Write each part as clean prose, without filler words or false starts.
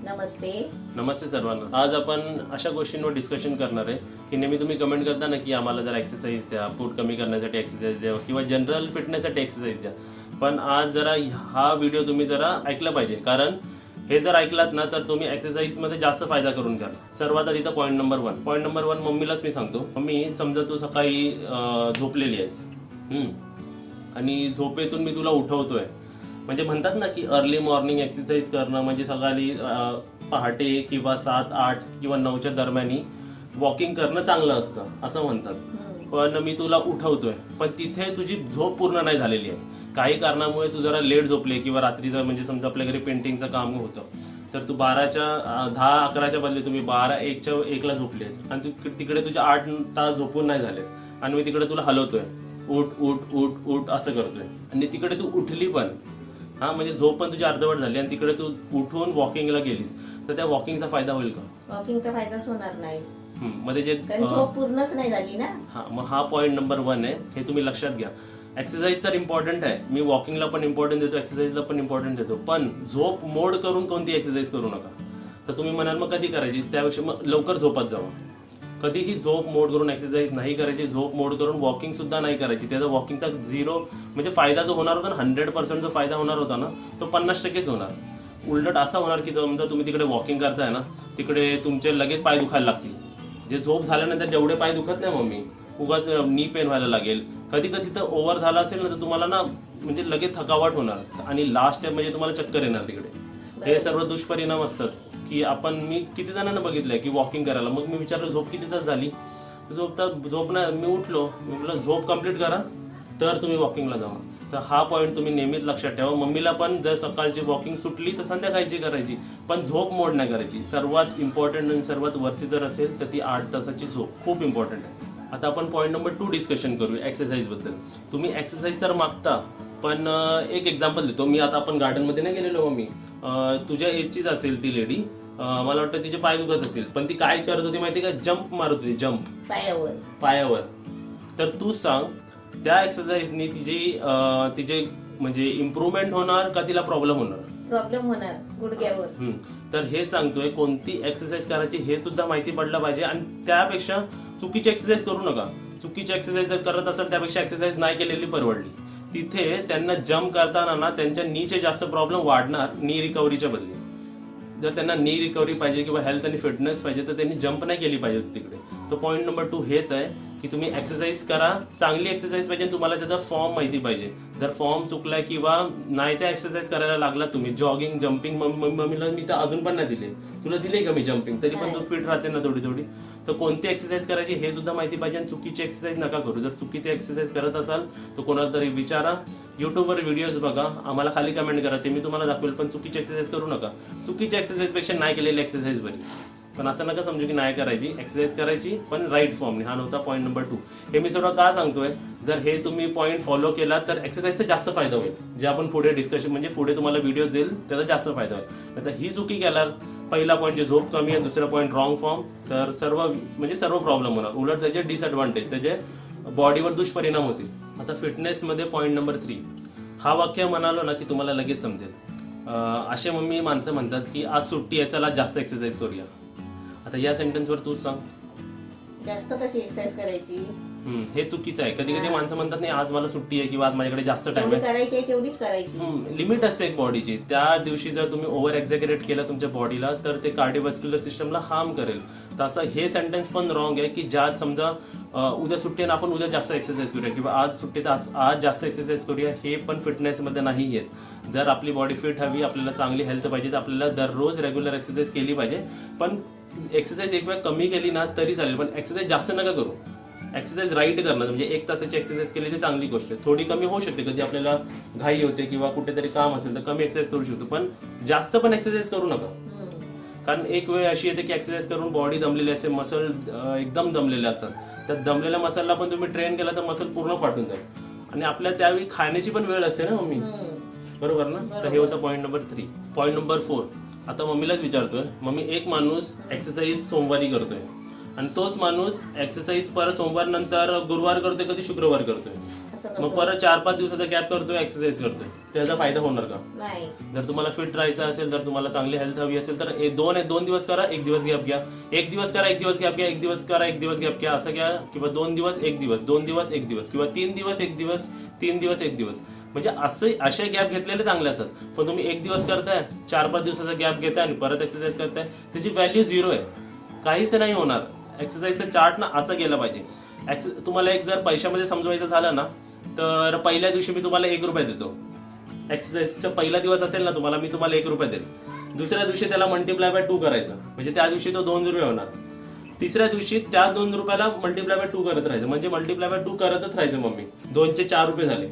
नमस्ते. नमस्ते सर्वांना. आज आपण अशा गोष्टींवर डिस्कशन करणार आहे की नेहमी तुम्ही कमेंट करता ना की आम्हाला जरा एक्सरसाइज द्या, पोट कमी करण्यासाठी एक्सरसाइज द्या किंवा जनरल फिटनेससाठी एक्सरसाइज द्या. पण आज जरा हा व्हिडिओ तुम्ही जरा ऐकला पाहिजे, कारण हे जर ऐकलात ना तर तुम्ही एक्सरसाइजमध्ये जास्त फायदा करून घ्याल. सर्वात आधी तर पॉईंट नंबर वन मम्मीलाच मी सांगतो. मम्मी, समजा तू सकाळी झोपलेली आहेस आणि झोपेतून मी तुला उठवतोय, म्हणजे म्हणतात ना की अर्ली मॉर्निंग एक्सरसाइज करणं म्हणजे सकाळी पहाटे किंवा 7-8 किंवा 9च्या दरम्यानी वॉकिंग करणं चांगलं असतं असं म्हणतात. पण मी तुला उठवतोय, पण तिथे तुझी झोप पूर्ण नाही झालेली आहे. काही कारणामुळे तू जरा लेट झोपले किंवा रात्रीचं म्हणजे समजा आपल्या घरी पेंटिंगचं काम होतं, तर तू 10-11च्या बदले तुम्ही 1ला झोपलेस आणि तिकडे तुझे 8 तास झोपून नाही झाले आणि मी तिकडे तुला हलवतोय, उठ उठ उठ उठ असं करतोय आणि तिकडे तू उठली पण, म्हणजे झोप पण तुझी अर्धवट झाली आणि तिकडे तू उठून वॉकिंगला गेलीस, तर त्या वॉकिंगचा फायदा होईल का? वॉकिंगचा फायदाच होणार नाही, मध्ये जे झोप पूर्णच नाही झाली ना. मग हा पॉईंट नंबर 1 आहे, हे तुम्ही लक्षात घ्या. एक्सरसाइज तर इम्पॉर्टंट आहे, मी वॉकिंगला पण इम्पॉर्टन्स देतो, एक्सरसाइजला पण इम्पॉर्टन्स देतो, पण झोप मोड करून कोणती एक्सरसाइज करू नका. तर तुम्ही म्हणाल मग कधी करायची, त्यापेक्षा मग लवकर झोपत जावा. कधीही झोप मोड करून एक्सरसाइज नाही करायची, झोप मोड करून वॉकिंग सुद्धा नाही करायची. त्याचा वॉकिंगचा 0 म्हणजे फायदा जो होणार होता ना, 100% जो फायदा होणार होता ना, तो 50%च होणार. उलट असा होणार की समजा तुम्ही तिकडे वॉकिंग करताय ना, तिकडे तुमचे लगेच पाय दुखायला लागतील. जे झोप झाल्यानंतर जेवढे पाय दुखत नाही मम्मी, उगाच नी पेन व्हायला लागेल. कधी कधी तर ओव्हर झाला असेल ना, तर तुम्हाला ना म्हणजे लगेच थकावट होणार आणि लास्ट टाइम म्हणजे तुम्हाला चक्कर येणार तिकडे. हे सर्व दुष्परिणाम असतात की मी किती जणांना बघितलंय की वॉकिंग करायला, मग मी विचारलं झोप किती तास झाली, झोप नाही, मी उठलो, मी म्हटलं झोप कंप्लीट करा तर तुम्ही वॉकिंगला जावा. तर हा पॉईंट तुम्ही नेहमीच लक्षात ठेवा. मम्मीला पण जर सकाळची वॉकिंग सुटली तर संध्याकाळची करायची, पण झोप मोड नाही करायची. सर्वात इम्पॉर्टंट आणि सर्वात वरती जर असेल तर ती 8 तासाची झोप खूप इम्पॉर्टंट आहे. आता आपण पॉईंट नंबर 2 डिस्कशन करूया एक्सरसाइज बद्दल. तुम्ही एक्सरसाइज तर मागता, पण एक एक्झाम्पल देतो मी. आता आपण गार्डनमध्ये नाही गेलेलो मम्मी, तुझ्या एजचीच असेल ती लेडी, मला वाटतं तिचे पाय दुखत असतील, पण ती काय करत होती माहिती का, जम्प मारत होती, जम्प पायावर. तर तू सांग, त्या एक्सरसाइजनी तिचे म्हणजे इम्प्रूव्हमेंट होणार का तिला प्रॉब्लेम होणार गुडघ्यावर. तर हे सांगतोय कोणती एक्सरसाइज करायची हे सुद्धा माहिती पडलं पाहिजे. आणि त्यापेक्षा चुकीची एक्सरसाइज करू नका. चुकीची एक्सरसाइज जर करत असाल त्यापेक्षा एक्सरसाइज नाही केलेली परवडली. तिथे त्यांना जम्प करताना ना त्यांच्या नीचे जास्त प्रॉब्लेम वाढणार नी रिकव्हरीच्या बदली. जर त्यांना नी रिकव्हरी पाहिजे किंवा हेल्थ आणि फिटनेस पाहिजे तर त्यांनी जम्प नाही केली पाहिजे तिकडे. तो पॉईंट नंबर 2 हेच आहे की तुम्ही एक्सरसाइज करा, चांगली एक्सरसाइज पाहिजे, तुम्हाला त्याचा फॉर्म माहिती पाहिजे. जर फॉर्म चुकलाय किंवा नाही त्या एक्सरसाइज करायला लागला तुम्ही, जॉगिंग, जम्पिंग, मम्मीला मी तर अजून पण नाही दिले, तुला दिले का मी जम्पिंग, तरी पण तू फिट राहते ना थोडी थोडी. तर कोणती एक्सरसाइज करायची हे सुद्धा माहिती पाहिजे आणि चुकीची एक्सरसाइज नका करू. जर चुकीची एक्सरसाइज करत असाल तर कोणाला तरी विचारा, युट्यूबवर व्हिडिओज बघा, आम्हाला खाली कमेंट करा, ते मी तुम्हाला दाखवेल. पण चुकीची एक्सरसाइज करू नका. चुकीच्या एक्सरसाइज पेक्षा नाही केलेली एक्सरसाइज बरी. पण असं नका समजू की नाही करायची, एक्सरसाइज करायची पण राईट फॉर्मने. हा नव्हता पॉईंट नंबर 2. हे मी सर्व का सांगतोय, जर हे तुम्ही पॉईंट फॉलो केला तर एक्सरसाइजचा जास्त फायदा होईल. जे आपण पुढे डिस्कशन म्हणजे पुढे तुम्हाला व्हिडिओ देईल त्याचा जास्त फायदा होईल. आता ही चुकी केल्यावर पहिला पॉईंट जे झोप कमी आहे, दुसरा पॉईंट रॉंग फॉर्म, तर सर्व प्रॉब्लेम होणार. उलट त्याचे डिसएडव्हान्टेज, त्याचे बॉडीवर दुष्परिणाम होतील. आता फिटनेसमध्ये पॉईंट नंबर 3, हा वाक्य म्हणालो ना की तुम्हाला लगेच समजेल. असे मम्मी माणसं म्हणतात की आज सुट्टी आहे, चला जास्त एक्सरसाइज करूया. आता या सेंटेन्सवर तूच सांग, जास्त कशी एक्सरसाइज करायची? हे चुकीचं आहे. कधी कधी माणसं म्हणतात नाही आज मला सुट्टी आहे किंवा आज माझ्याकडे जास्त टाइम आहे, करायची तेवढीच करायची. लिमिट असते एक बॉडीची. त्या दिवशी जर तुम्ही ओव्हर एक्झॅगरेट केलं तुमच्या बॉडीला तर ते कार्डिओव्हास्क्युलर सिस्टमला हार्म करेल. तसं हे सेंटेन्स पण रॉंग आहे की ज्यात समजा उद्या सुट्टी आहे आपण उद्या जास्त एक्सरसाइज करूया किंवा आज सुट्टीत आज जास्त एक्सरसाइज करूया, हे पण फिटनेसमध्ये नाही येत. जर आपली बॉडी फिट हवी, आपल्याला चांगली हेल्थ पाहिजे तर आपल्याला दररोज रेग्युलर एक्सरसाइज केली पाहिजे. पण एक्सरसाइज एक वेळ कमी केली ना तरी चालेल, पण एक्सरसाइज जास्त नका करू. एक्सरसाइज राईट करणं म्हणजे 1 तासाची एक्सरसाइज केली तर चांगली गोष्ट आहे. थोडी कमी होऊ शकते, कधी आपल्याला घाई होते किंवा कुठेतरी काम असेल तर कमी एक्सरसाइज करू शकतो, पण जास्त पण एक्सरसाइज करू नका. कारण एक वेळ अशी येते की एक्सरसाइज करून बॉडी दमलेली असते, मसल एकदम दमलेले असतात. त्या दमलेल्या मसलला पण तुम्ही ट्रेन केला तर मसल पूर्ण फाटून जाईल आणि आपल्या त्यावेळी खाण्याची पण वेळ असते ना मम्मी, बरोबर ना. तर हे होतं पॉईंट नंबर 3. पॉईंट नंबर 4, आता मम्मीलाच विचारतोय, मम्मी एक माणूस एक्सरसाइज सोमवारी करतोय आणि तोच माणूस एक्सरसाइज परत सोमवार नंतर गुरुवार करतोय, कधी शुक्रवार करतोय. असं मग कसं परत 4-5 दिवसाचा गॅप करतोय, एक्सरसाइज करतोय, त्याचा फायदा होणार का? नाही. जर तुम्हाला फिट राहायचं असेल, जर तुम्हाला चांगली हेल्थ हवी असेल तर 2 दिवस करा, 1 दिवस गॅप घ्या, 1 दिवस करा, 1 दिवस गॅप घ्या, 1 दिवस करा, 1 दिवस गॅप घ्या, असं घ्या. किंवा 2 दिवस 1 दिवस, 2 दिवस 1 दिवस, किंवा 3 दिवस 1 दिवस, 3 दिवस 1 दिवस. म्हणजे असे गॅप घेतलेले चांगले असतात. पण तुम्ही 1 दिवस करताय, 4-5 दिवसाचा गॅप घेताय आणि परत एक्सरसाइज करताय, त्याची व्हॅल्यू 0 आहे, काहीच नाही होणार. एक्सरसाइजचा चार्ट ना असं गेलं पाहिजे. तुम्हाला एक जर पैशामध्ये समजवायचं झालं ना, तर पहिल्या दिवशी मी तुम्हाला 1 रुपया देतो. एक्सरसाइजचा पहिला दिवस असेल ना तुम्हाला, मी तुम्हाला 1 रुपया देईल. दुसऱ्या दिवशी त्याला मल्टिप्लाय बाय 2 करायचं, म्हणजे त्या दिवशी तो 2 रुपये होणार. तिसऱ्या दिवशी त्या 2 रुपयाला मल्टिप्लाय बाय 2 करत राहायचं, म्हणजे मल्टिप्लाय बाय 2 करतच राहायचं मम्मी. 2चे 4 रुपये झाले.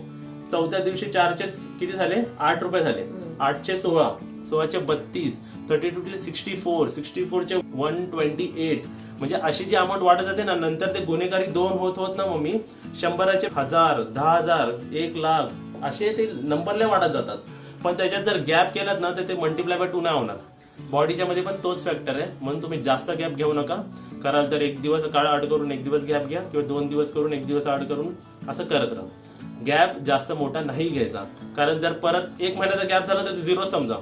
चौथ्या दिवशी 4चे किती झाले? 8 रुपये झाले. 8चे 16, 16चे 32, 32 चे 64, 64 चे 128. म्हणजे अशी जी अमाऊंट वाढत जाते ना, नंतर ते गुन्हेगारी 2 होत ना मम्मी, 100चे 1000, 10,000, 1 लाख असे ते नंबरला वाढत जातात. पण त्याच्यात जर गॅप केलात ना तर ते मल्टिप्लाय बाय 2 नाही होणार. बॉडीच्या मध्ये पण तोच फॅक्टर आहे, म्हणून तुम्ही जास्त गॅप घेऊ नका. कराल तर 1 दिवस काळ आड करून 1 दिवस गॅप घ्या, किंवा 2 दिवस करून 1 दिवस आड करून असं करत राहा. गॅप जास्त मोठा नाही घ्यायचा, कारण जर परत 1 महिन्याचा गॅप झाला तर 0 समजा,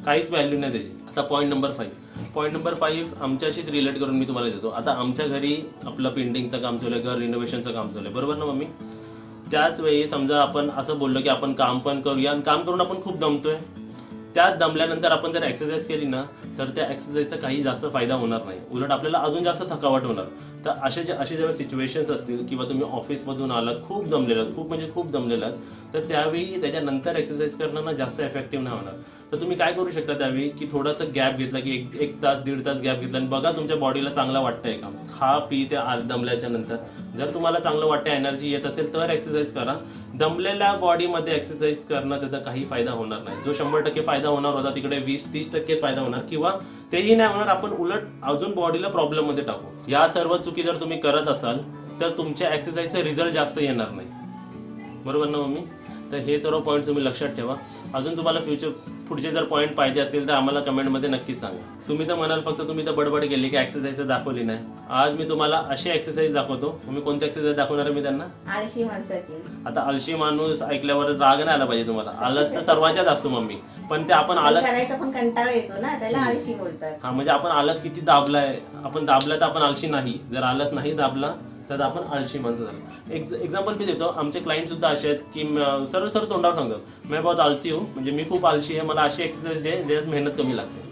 काहीच व्हॅल्यू नाही त्याची. आता पॉईंट नंबर 5 आमच्याशीच रिलेट करून मी तुम्हाला देतो. आता आमच्या घरी आपलं पेंटिंगचं काम चालू आहे, घर रिनोव्हेशनचं काम चालू आहे, बरोबर ना मम्मी? त्याच वेळी समजा आपण असं बोललो की आपण काम पण करूया, आणि काम करून आपण खूप दमतोय. त्यात दमल्यानंतर आपण जर एक्सरसाइज केली ना, तर त्या एक्सरसाइजचा काही जास्त फायदा होणार नाही, उलट आपल्याला अजून जास्त थकावट होणार. तर असे जेव्हा सिच्युएशन्स असतील, किंवा तुम्ही ऑफिसमधून आलात, खूप दमलेलात, खूप दमलेलात, तर त्यावेळी त्याच्यानंतर एक्सरसाइज करणं ना जास्त इफेक्टिव्ह नाही होणार. तर तुम्ही काय करू शकता त्यावेळी, की थोडासा गॅप घेतला, की 1 तास 1.5 तास गॅप घेतला, आणि बघा तुमच्या बॉडीला चांगलं वाटतंय का. खा पी त्या दमल्याच्या नंतर जर तुम्हाला चांगलं वाटतं, एनर्जी येत असेल तर एक्सरसाइज करा. दमलेल्या बॉडीमध्ये एक्सरसाइज करणं त्याचा काही फायदा होणार नाही. जो 100% फायदा होणार होता तिकडे 20-30% फायदा होणार, किंवा तेही नाही होणार. आपण उलट अजून बॉडीला प्रॉब्लेम मध्ये टाकू. या सर्व चुकी जर तुम्ही करत असाल तर तुमच्या एक्सरसाइजचा रिझल्ट जास्त येणार नाही, बरोबर ना मम्मी? तर हे सर्व पॉईंट तुम्ही लक्षात ठेवा. अजून तुम्हाला पुढचे जर पॉईंट पाहिजे असतील तर आम्हाला कमेंटमध्ये नक्की सांगा. तुम्ही तर म्हणाल फक्त तुम्ही तर बडबड केली की एक्सरसाइज दाखवली नाही. आज मी तुम्हाला अशी एक्सरसाइज दाखवतो. तुम्ही कोणती एक्सरसाइज दाखवणार आहे मी त्यांना? आळशी माणसाची. आता आळशी माणूस ऐकल्यावर राग नाही आला पाहिजे तुम्हाला. आलस तर सर्वांच्याच असतो मम्मी, पण ते आपण आलस करायचा पण कंटाळा येतो ना, त्याला आळशी बोलतात. हा, म्हणजे आपण आलस किती दाबलाय, आपण दाबला तर आपण आळशी नाही. जर आलस नाही दाबला तर आपण आळशी माणसं झालं. एक्झाम्पल मी देतो. आमचे क्लायंट सुद्धा असे आहेत की सरळ तोंडावर सांगतात, मैं बहुत आलसी हूँ, म्हणजे मी खूप आळशी आहे, मला अशी एक्सरसाइज दे ज्याच्यात मेहनत कमी लागते.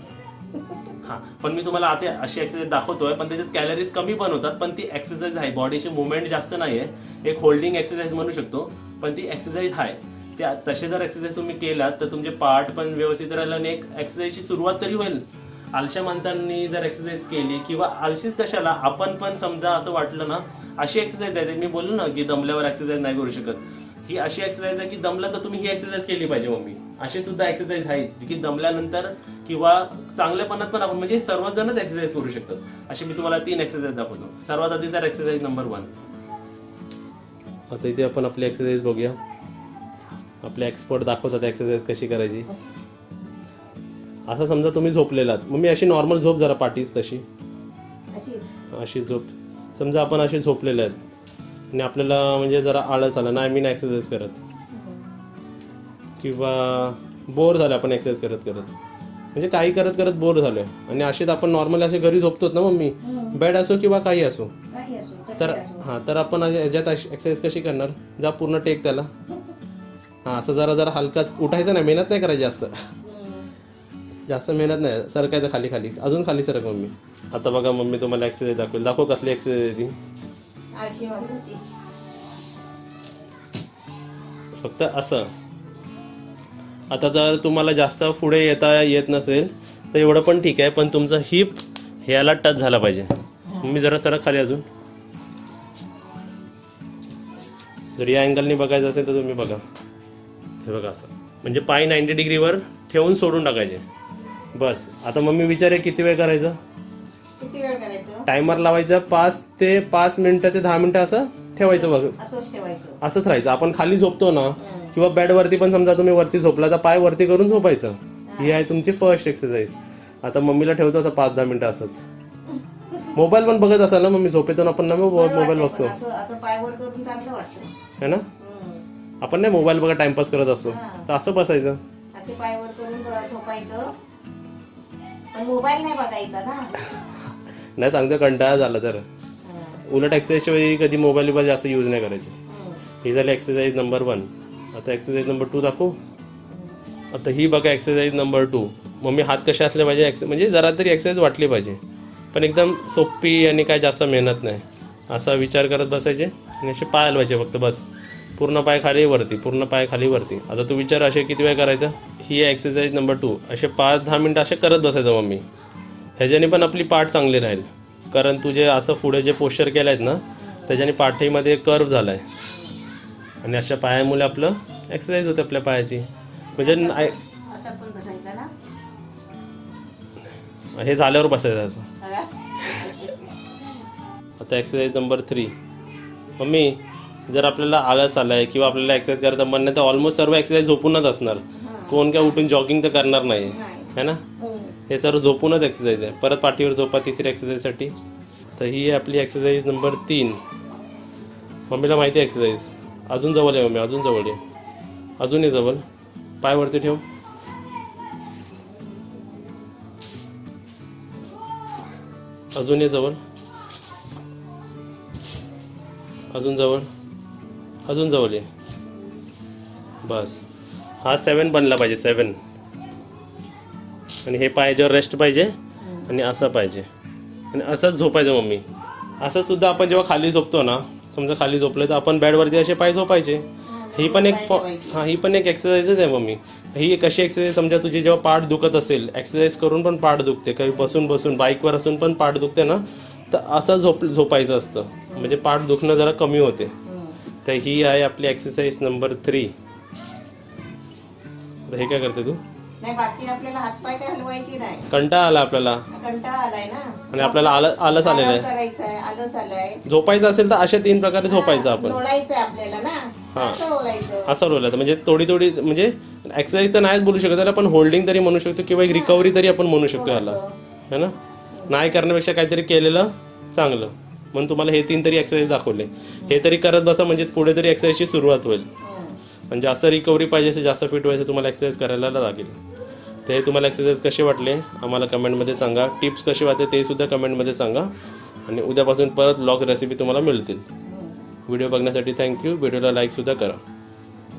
हा, पण मी तुम्हाला आता अशी एक्सरसाइज दाखवतोय, पण त्याच्यात कॅलरीज कमी पण होतात, पण ती एक्सरसाइज आहे. बॉडीची मुवमेंट जास्त नाहीये, एक होल्डिंग एक्सरसाइज म्हणू शकतो, पण ती एक्सरसाइज आहे. त्या तसे जर एक्सरसाइज तुम्ही केलात तर तुमचे पार्ट पण व्यवस्थित राहिलं, आणि एक एक्सरसाइजची सुरुवात तरी होईल. आळशा माणसांनी जर एक्सरसाइज केली, किंवा आळशीच कशाला, आपण पण समजा असं वाटलं ना, अशी एक्सरसाइज आहे. मी बोललो ना की दमल्यावर एक्सरसाइज नाही करू शकत, ही अशी एक्सरसाइज आहे की दमला तर तुम्ही ही एक्सरसाइज केली पाहिजे मम्मी. अशी सुद्धा एक्सरसाइज आहेत जी की दमल्यानंतर किंवा चांगल्यापणात पण आपण म्हणजे सर्वजणच एक्सरसाइज करू शकतात. अशी मी तुम्हाला 3 एक्सरसाइज दाखवतो. सर्वात आधी तर एक्सरसाइज नंबर 1. आता इथे आपण आपली एक्सरसाइज बघूया. आपले एक्सपर्ट दाखवतात एक्सरसाइज कशी करायची. असं समजा तुम्ही झोपलेलात, मग मी अशी नॉर्मल झोप, जरा पाठीच तशी अशी झोप. समजा आपण अशी झोपलेले आहेत आणि आपल्याला म्हणजे जरा आळस आला, नाही मी नाही एक्सरसाइज करत, किंवा बोर झालं आपण एक्सरसाइज करत करत, म्हणजे काही करत करत बोर झालोय, आणि असेच आपण नॉर्मली असे घरी झोपतोत ना मम्मी, बेड असो किंवा काही असो. तर हां, तर आपण याच्यात एक्सरसाइज कशी करणार? जा पूर्ण टेक त्याला. हां, असं जरा जरा हलकाच उठायचं नाही, मेहनत नाही करायची जास्त मेहनत नाही, सरकायचं खाली खाली, अजून खाली सरक मम्मी. आता बघा मम्मी तुम्हाला एक्सरसाइज दाखवेल. दाखव कसली एक्सरसाइज आहे ती. फक्त असं. आता जर तुम्हाला जास्त पुढे येत नसेल तर एवढं पण ठीक आहे, पण तुमचं हिप ह्याला टच झाला पाहिजे. मम्मी जरा सरक खाली अजून. जर या अँगलनी बघायचं असेल तर तुम्ही बघा, हे बघा असं, म्हणजे पाय 90 डिग्रीवर ठेवून सोडून टाकायचे बस. आता मम्मी विचारे किती वेळ करायचं? टायमर लावायचं 5 मिनिटं ते 10 मिनिटं असं ठेवायचं बघ. असंच राहायचं. आपण खाली झोपतो ना, किंवा बेडवरती पण समजा तुम्ही वरती झोपला तर पाय वरती करून झोपायचं. ही आहे तुमची फर्स्ट एक्सरसाइज. आता मम्मीला ठेवतो आता 5-10 मिनिटं असंच. मोबाईल पण बघत असाल ना मम्मी, झोपेतून आपण ना मोबाईल बघतो, है ना? आपण नाही मोबाईल बघा टाइमपास करत असतो, हा. तर असं बसायचं. असे पायवर करून झोपायचं, पण मोबाईल नाही बघायचा ना. नाही सांगतो कंटाळा झाला तर हा. उलट एक्सरसाइजच्या वेळी कधी मोबाईल जास्त यूज नाही करायचे. हम्म. ही झाली एक्सरसाइज नंबर 1. आता एक्सरसाइज नंबर 2 दाखवू. आता ही बघा एक्सरसाइज नंबर 2. मम्मी हात कसे असले पाहिजे, म्हणजे जरा तरी एक्सरसाइज वाटली पाहिजे, पण एकदम सोपी आणि काय जास्त मेहनत नाही. असा विचार करत बसायचे आणि असे पाय हलवायचे फक्त बस. पूर्ण पाय खाली वरती, पूर्ण पाय खाली वरती. आता तू विचार असे किती वेळ करायचं. ही आहे एक्सरसाइज नंबर 2. असे 5-10 मिनटं असे करत बसायचं मम्मी. ह्याच्याने पण आपली पाठ चांगली राहील, कारण तुझे असं पुढे जे पोश्चर केलं आहेत ना त्याच्याने पाठीमध्ये कर्व झाला आहे, आणि अशा पायामुळे आपलं एक्सरसाइज होते आपल्या पायाची. म्हणजे असं पण बसायचं ना. हे झाल्यावर बसायचं असं. बघा. आता एक्सरसाइज नंबर 3. मम्मी जर आपल्याला आळस आला आहे किंवा आपल्याला एक्सरसाइज करायचं मन नाही तर ऑलमोस्ट सर्व एक्सरसाइज झोपूनच असणार. कोण काय उठून जॉगिंग तर करणार नाही है ना. हे सर्व झोपूनच एक्सरसाइज आहे. परत पाठीवर झोपा तिसरी एक्सरसाइजसाठी. तर ही आहे आपली एक्सरसाइज नंबर 3. मम्मीला माहिती आहे एक्सरसाइज. अजून जवळ आहे मम्मी, अजून जवळ आहे, अजूनही जवळ. पाय वरती ठेव. अजूनही जवळ, अजून जवळ, अजून जवळ आहे. बस. हा 7 बनला पाहिजे, 7. आणि हे पायाच्यावर रेस्ट पाहिजे आणि असं पाहिजे आणि असंच झोपायचं मम्मी. असं सुद्धा आपण जेव्हा खाली झोपतो ना, समजा खाली झोपलं तर आपण बेडवरती असे पाय झोपायचे. ही पण एक ही पण एक एक्सरसाइजच आहे मम्मी. ही एक अशी एक्सरसाइज समजा तुझी जेव्हा पाठ दुखत असेल, एक्सरसाइज करून पण पाठ दुखते, काही बसून बसून बाईकवर असून पण पाठ दुखते ना, तर असं झोपायचं असतं, म्हणजे पाठ दुखणं जरा कमी होते. तर ही आहे आपली एक्सरसाइज नंबर 3. हे काय करते तू. नाही बाकी आपल्याला हातपाय काय हलवायची नाही. कंटाळा आला आपल्याला, कंटाळा आलाय ना, आणि आपल्याला आलस आलेलं आराम आहे. करायचा आहे, आलस आलाय. झोपायचं असेल तर अशा 3 प्रकारे झोपायचं आपण. लोळायचं आहे आपल्याला ना. हा. असं लोळायचं. असं रोल म्हणजे थोडी थोडी, म्हणजे एक्सरसाइज तर नाहीच बोलू शकत त्याला, पण होल्डिंग तरी म्हणू शकतो किंवा एक रिकव्हरी तरी आपण म्हणू शकतो याला, है ना. नाही करण्यापेक्षा काहीतरी केलेलं चांगलं. म्हणून तुम्हाला हे 3 तरी एक्सरसाइज दाखवले. हे तरी करत बसा, म्हणजे पुढे तरी एक्सरसाइजची सुरुवात होईल. आणि जास्त रिकव्हरी पाहिजे असेल, जास्त फिट व्हायचं तुम्हाला एक्सरसाइज करायला लागेल. ते तुम्हाला एक्सरसाइज कसे वाटले आम्हाला कमेंटमध्ये सांगा. टिप्स कसे वाटते ते सुद्धा कमेंटमध्ये सांगा. आणि उद्यापासून परत ब्लॉग रेसिपी तुम्हाला मिळतील. व्हिडिओ बघण्यासाठी थँक्यू. व्हिडिओला लाईकसुद्धा करा,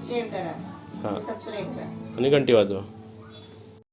शेअर करा, सबस्क्राईब करा आणि घंटी वाजवा.